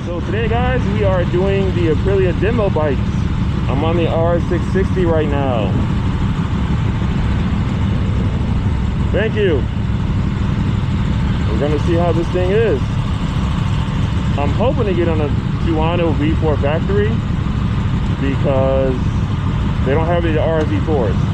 So today, guys, we are doing the Aprilia demo bikes. I'm on the R660 right now. Thank you. We're gonna see how this thing is. I'm hoping to get on a Tuono V4 factory because they don't have any RSV4s.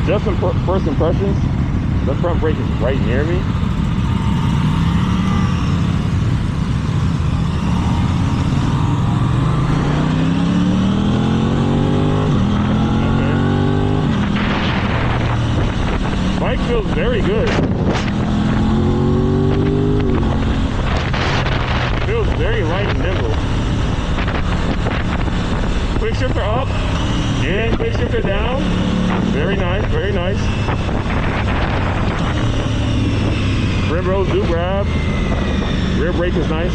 Just some first impressions. The front brake is right near me. Okay. Bike feels very good. Feels very light and nimble. Quick shifter up and quick shifter down. Very nice, very nice. Rim rolls do grab. Rear brake is nice.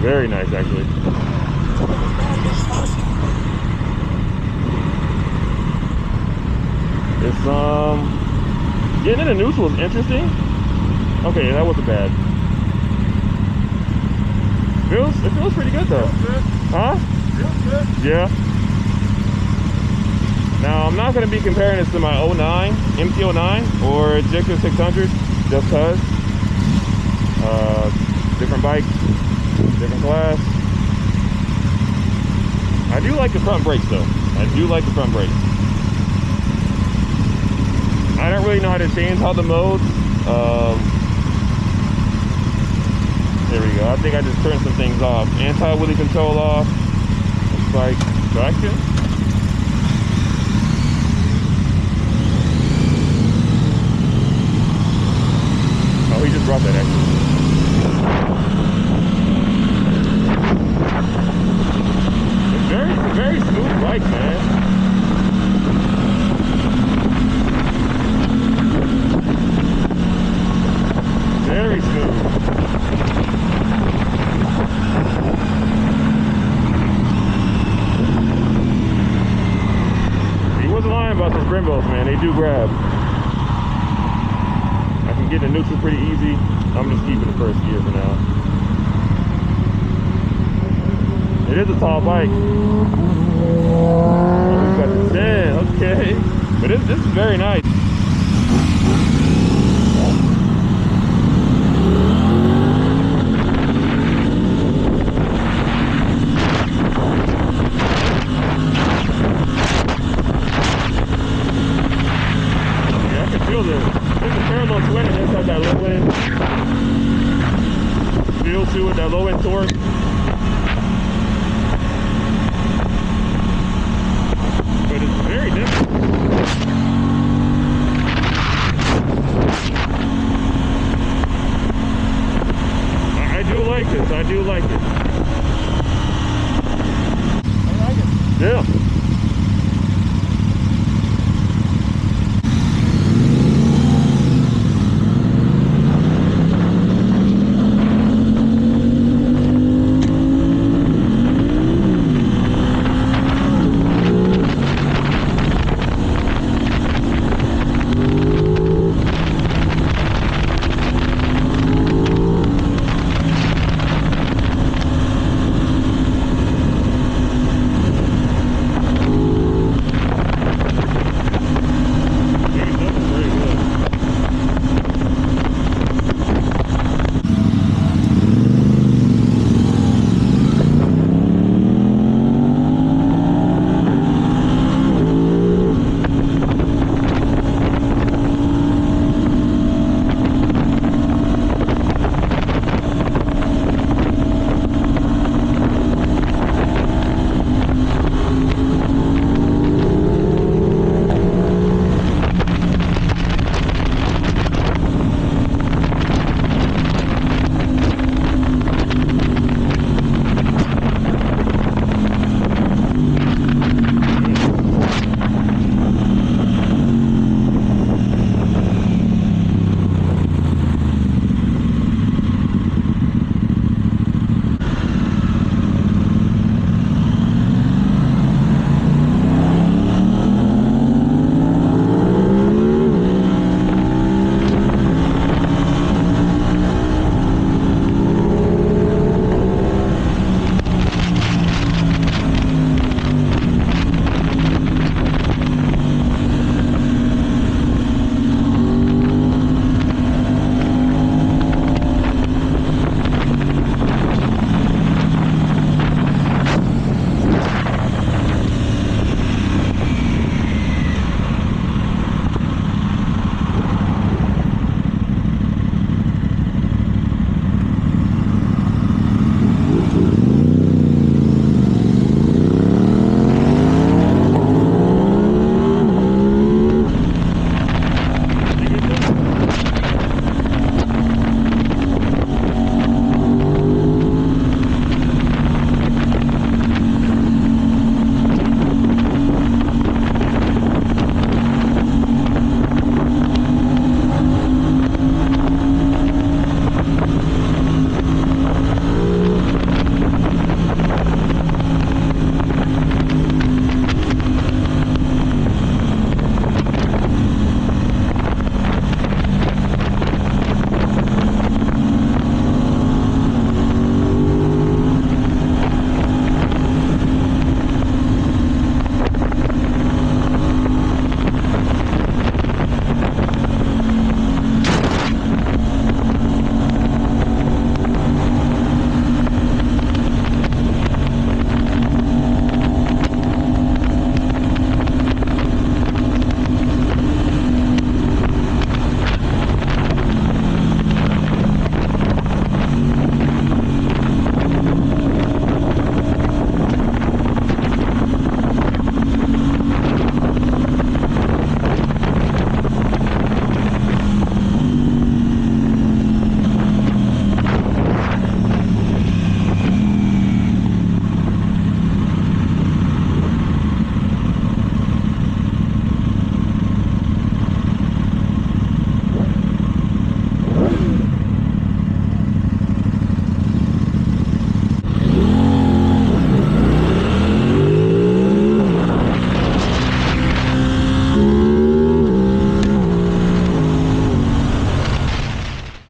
Very nice, actually. It's getting into neutral is interesting. Okay, that wasn't bad. It feels pretty good though. Huh? Yeah. Now I'm not going to be comparing this to my 09, MT-09 or Gixxer 600 just because. Different bike, different class. I do like the front brakes though. I do like the front brakes. I don't really know how to change all the modes. There we go. I think I just turned some things off. Anti-wheelie control off. Looks like traction. Oh, he just brought that actually. It's a very smooth bike, man. Very smooth. About those Brembos, man, they do grab. I can get in neutral pretty easy. I'm just keeping the first gear for now. It is a tall bike. Oh, we've got the 10, okay. But this is very nice. Feel to it, that low end torque. But it's very different. I do like this. I do like it. I like it. Yeah.